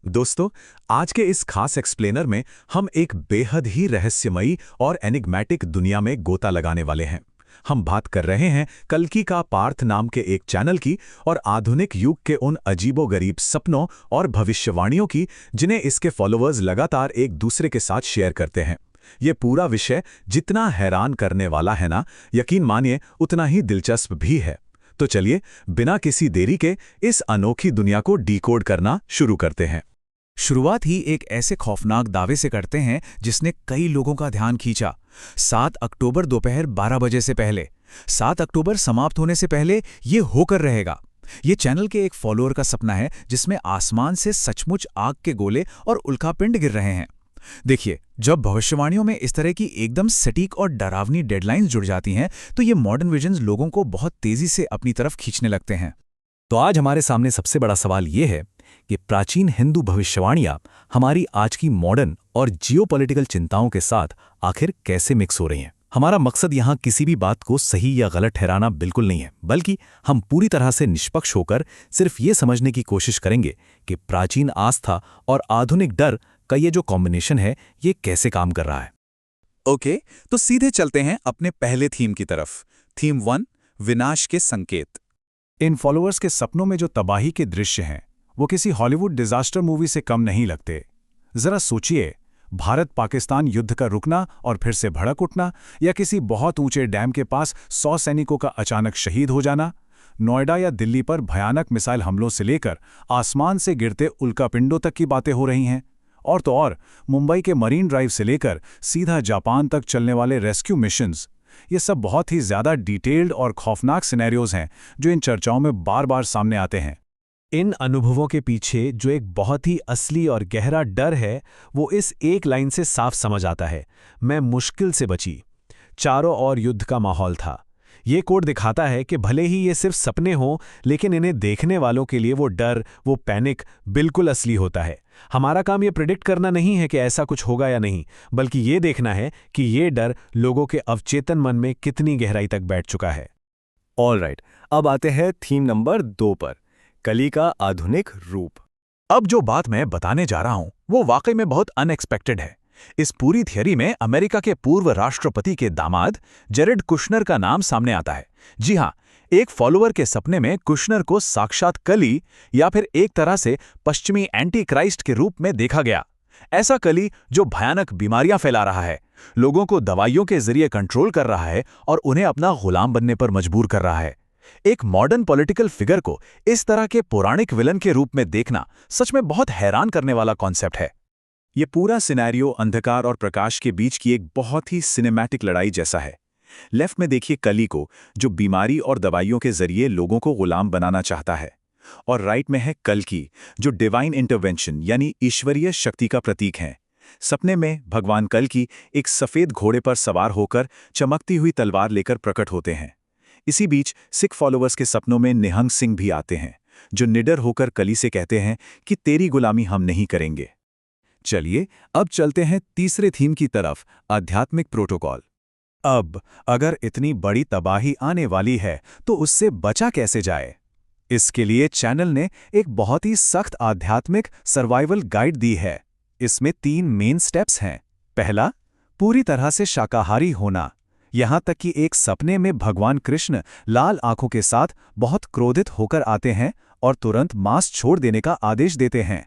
दोस्तों, आज के इस खास एक्सप्लेनर में हम एक बेहद ही रहस्यमयी और एनिग्मेटिक दुनिया में गोता लगाने वाले हैं। हम बात कर रहे हैं कल्कि का पार्थ नाम के एक चैनल की और आधुनिक युग के उन अजीबोगरीब सपनों और भविष्यवाणियों की जिन्हें इसके फॉलोअर्स लगातार एक दूसरे के साथ शेयर करते हैं। ये पूरा विषय जितना हैरान करने वाला है ना, यकीन मानिए उतना ही दिलचस्प भी है। तो चलिए बिना किसी देरी के इस अनोखी दुनिया को डिकोड करना शुरू करते हैं। शुरुआत ही एक ऐसे खौफनाक दावे से करते हैं जिसने कई लोगों का ध्यान खींचा। 7 अक्टूबर दोपहर 12 बजे से पहले, 7 अक्टूबर समाप्त होने से पहले ये होकर रहेगा। ये चैनल के एक फॉलोअर का सपना है जिसमें आसमान से सचमुच आग के गोले और उल्कापिंड गिर रहे हैं। देखिए, जब भविष्यवाणियों में इस तरह की एकदम सटीक और डरावनी डेडलाइंस जुड़ जाती हैं तो ये मॉडर्न विजन्स लोगों को बहुत तेजी से अपनी तरफ खींचने लगते हैं। तो आज हमारे सामने सबसे बड़ा सवाल ये है कि प्राचीन हिंदू भविष्यवाणियां हमारी आज की मॉडर्न और जियोपॉलिटिकल चिंताओं के साथ आखिर कैसे मिक्स हो रही हैं। हमारा मकसद यहाँ किसी भी बात को सही या गलत ठहराना बिल्कुल नहीं है, बल्कि हम पूरी तरह से निष्पक्ष होकर सिर्फ ये समझने की कोशिश करेंगे कि प्राचीन आस्था और आधुनिक डर का ये जो कॉम्बिनेशन है ये कैसे काम कर रहा है। ओके, तो सीधे चलते हैं अपने पहले थीम की तरफ। थीम 1, विनाश के संकेत। इन फॉलोअर्स के सपनों में जो तबाही के दृश्य हैं वो किसी हॉलीवुड डिजास्टर मूवी से कम नहीं लगते। जरा सोचिए, भारत पाकिस्तान युद्ध का रुकना और फिर से भड़क उठना, या किसी बहुत ऊंचे डैम के पास 100 सैनिकों का अचानक शहीद हो जाना। नोएडा या दिल्ली पर भयानक मिसाइल हमलों से लेकर आसमान से गिरते उल्कापिंडों तक की बातें हो रही हैं। और तो और मुंबई के मरीन ड्राइव से लेकर सीधा जापान तक चलने वाले रेस्क्यू मिशंस, ये सब बहुत ही ज्यादा डिटेल्ड और खौफनाक सिनेरियोज हैं जो इन चर्चाओं में बार बार सामने आते हैं। इन अनुभवों के पीछे जो एक बहुत ही असली और गहरा डर है वो इस एक लाइन से साफ समझ आता है, मैं मुश्किल से बची। चारों ओर युद्ध का माहौल था। ये कोड दिखाता है कि भले ही ये सिर्फ सपने हों, लेकिन इन्हें देखने वालों के लिए वो डर, वो पैनिक बिल्कुल असली होता है। हमारा काम ये प्रिडिक्ट करना नहीं है कि ऐसा कुछ होगा या नहीं, बल्कि ये देखना है कि ये डर लोगों के अवचेतन मन में कितनी गहराई तक बैठ चुका है। ऑलराइट, अब आते हैं थीम नंबर 2 पर, कली का आधुनिक रूप। अब जो बात मैं बताने जा रहा हूं वो वाकई में बहुत अनएक्सपेक्टेड है। इस पूरी थियरी में अमेरिका के पूर्व राष्ट्रपति के दामाद जेरेड कुशनर का नाम सामने आता है। जी हां, एक फॉलोअर के सपने में कुशनर को साक्षात कली या फिर एक तरह से पश्चिमी एंटी क्राइस्ट के रूप में देखा गया। ऐसा कली जो भयानक बीमारियां फैला रहा है, लोगों को दवाइयों के जरिए कंट्रोल कर रहा है और उन्हें अपना गुलाम बनने पर मजबूर कर रहा है। एक मॉडर्न पॉलिटिकल फिगर को इस तरह के पौराणिक विलन के रूप में देखना सच में बहुत हैरान करने वाला कॉन्सेप्ट है। ये पूरा सिनेरियो अंधकार और प्रकाश के बीच की एक बहुत ही सिनेमैटिक लड़ाई जैसा है। लेफ्ट में देखिए कली को, जो बीमारी और दवाइयों के जरिए लोगों को गुलाम बनाना चाहता है, और राइट में है कल्कि, जो डिवाइन इंटरवेंशन यानी ईश्वरीय शक्ति का प्रतीक है। सपने में भगवान कल्कि एक सफेद घोड़े पर सवार होकर चमकती हुई तलवार लेकर प्रकट होते हैं। इसी बीच सिख फॉलोअर्स के सपनों में निहंग सिंह भी आते हैं, जो निडर होकर कली से कहते हैं कि तेरी गुलामी हम नहीं करेंगे। चलिए अब चलते हैं तीसरे थीम की तरफ, आध्यात्मिक प्रोटोकॉल। अब अगर इतनी बड़ी तबाही आने वाली है तो उससे बचा कैसे जाए? इसके लिए चैनल ने एक बहुत ही सख्त आध्यात्मिक सर्वाइवल गाइड दी है। इसमें 3 मेन स्टेप्स हैं। पहला, पूरी तरह से शाकाहारी होना। यहां तक कि एक सपने में भगवान कृष्ण लाल आंखों के साथ बहुत क्रोधित होकर आते हैं और तुरंत मांस छोड़ देने का आदेश देते हैं।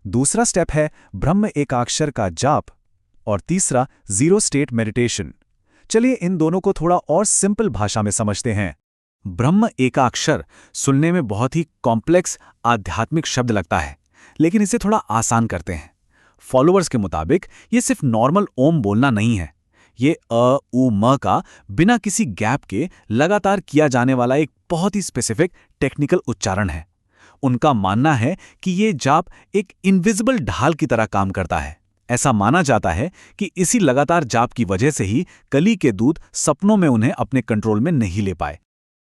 दूसरा स्टेप है ब्रह्म एकाक्षर का जाप, और तीसरा जीरो स्टेट मेडिटेशन। चलिए इन दोनों को थोड़ा और सिंपल भाषा में समझते हैं। ब्रह्म एकाक्षर सुनने में बहुत ही कॉम्प्लेक्स आध्यात्मिक शब्द लगता है, लेकिन इसे थोड़ा आसान करते हैं। फॉलोअर्स के मुताबिक ये सिर्फ नॉर्मल ओम बोलना नहीं है। ये अ, उ, म का बिना किसी गैप के लगातार किया जाने वाला एक बहुत ही स्पेसिफिक टेक्निकल उच्चारण है। उनका मानना है कि ये जाप एक इनविजिबल ढाल की तरह काम करता है। ऐसा माना जाता है कि इसी लगातार जाप की वजह से ही कली के दूत सपनों में उन्हें अपने कंट्रोल में नहीं ले पाए।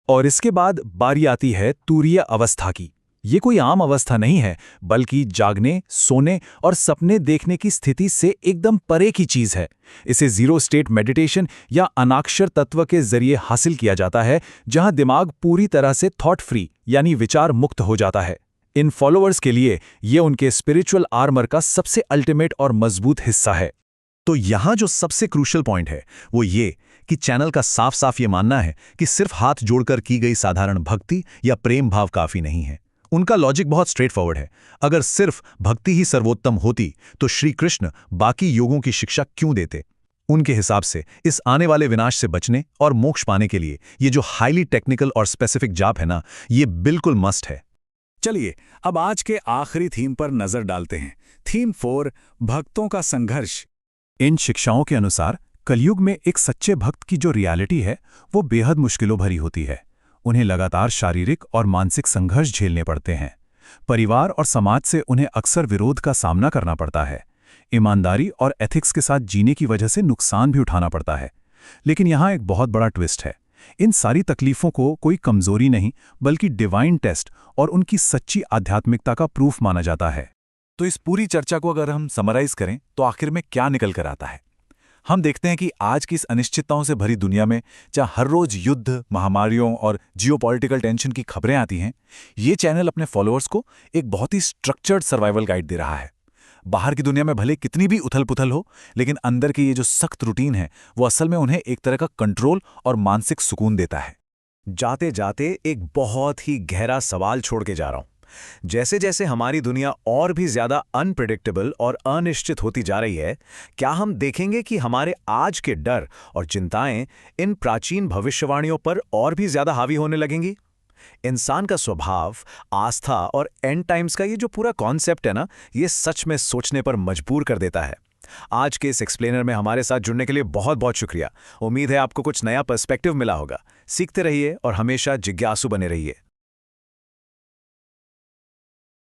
और इसके बाद बारी आती है तुरीय अवस्था की। ये कोई आम अवस्था नहीं है, बल्कि जागने, सोने और सपने देखने की स्थिति से एकदम परे की चीज है। इसे जीरो स्टेट मेडिटेशन या अनाक्षर तत्व के जरिए हासिल किया जाता है, जहां दिमाग पूरी तरह से थॉट फ्री यानी विचार मुक्त हो जाता है। इन फॉलोअर्स के लिए ये उनके स्पिरिचुअल आर्मर का सबसे अल्टीमेट और मजबूत हिस्सा है। तो यहाँ जो सबसे क्रूशियल पॉइंट है वो ये कि चैनल का साफ साफ ये मानना है कि सिर्फ हाथ जोड़कर की गई साधारण भक्ति या प्रेम भाव काफी नहीं है। उनका लॉजिक बहुत स्ट्रेट फॉरवर्ड है। अगर सिर्फ भक्ति ही सर्वोत्तम होती तो श्री कृष्ण बाकी योगों की शिक्षा क्यों देते? उनके हिसाब से इस आने वाले विनाश से बचने और मोक्ष पाने के लिए ये जो हाईली टेक्निकल और स्पेसिफिक जाप है ना, ये बिल्कुल मस्ट है। चलिए अब आज के आखिरी थीम पर नजर डालते हैं। थीम 4, भक्तों का संघर्ष। इन शिक्षाओं के अनुसार कलयुग में एक सच्चे भक्त की जो रियलिटी है वो बेहद मुश्किलों भरी होती है। उन्हें लगातार शारीरिक और मानसिक संघर्ष झेलने पड़ते हैं। परिवार और समाज से उन्हें अक्सर विरोध का सामना करना पड़ता है। ईमानदारी और एथिक्स के साथ जीने की वजह से नुकसान भी उठाना पड़ता है। लेकिन यहाँ एक बहुत बड़ा ट्विस्ट है। इन सारी तकलीफों को कोई कमजोरी नहीं बल्कि डिवाइन टेस्ट और उनकी सच्ची आध्यात्मिकता का प्रूफ माना जाता है। तो इस पूरी चर्चा को अगर हम समराइज करें तो आखिर में क्या निकल कर आता है? हम देखते हैं कि आज की इस अनिश्चितताओं से भरी दुनिया में जहां हर रोज युद्ध, महामारियों और जियोपॉलिटिकल टेंशन की खबरें आती हैं, ये चैनल अपने फॉलोअर्स को एक बहुत ही स्ट्रक्चर्ड सर्वाइवल गाइड दे रहा है। बाहर की दुनिया में भले कितनी भी उथल-पुथल हो, लेकिन अंदर की ये जो सख्त रूटीन है वो असल में उन्हें एक तरह का कंट्रोल और मानसिक सुकून देता है। जाते जाते एक बहुत ही गहरा सवाल छोड़ के जा रहा हूं। जैसे जैसे हमारी दुनिया और भी ज्यादा अनप्रेडिक्टेबल और अनिश्चित होती जा रही है, क्या हम देखेंगे कि हमारे आज के डर और चिंताएं इन प्राचीन भविष्यवाणियों पर और भी ज्यादा हावी होने लगेंगी? इंसान का स्वभाव, आस्था और एंड टाइम्स का ये जो पूरा कॉन्सेप्ट है ना, ये सच में सोचने पर मजबूर कर देता है। आज के इस एक्सप्लेनर में हमारे साथ जुड़ने के लिए बहुत बहुत शुक्रिया। उम्मीद है आपको कुछ नया पर्सपेक्टिव मिला होगा। सीखते रहिए और हमेशा जिज्ञासु बने रहिए।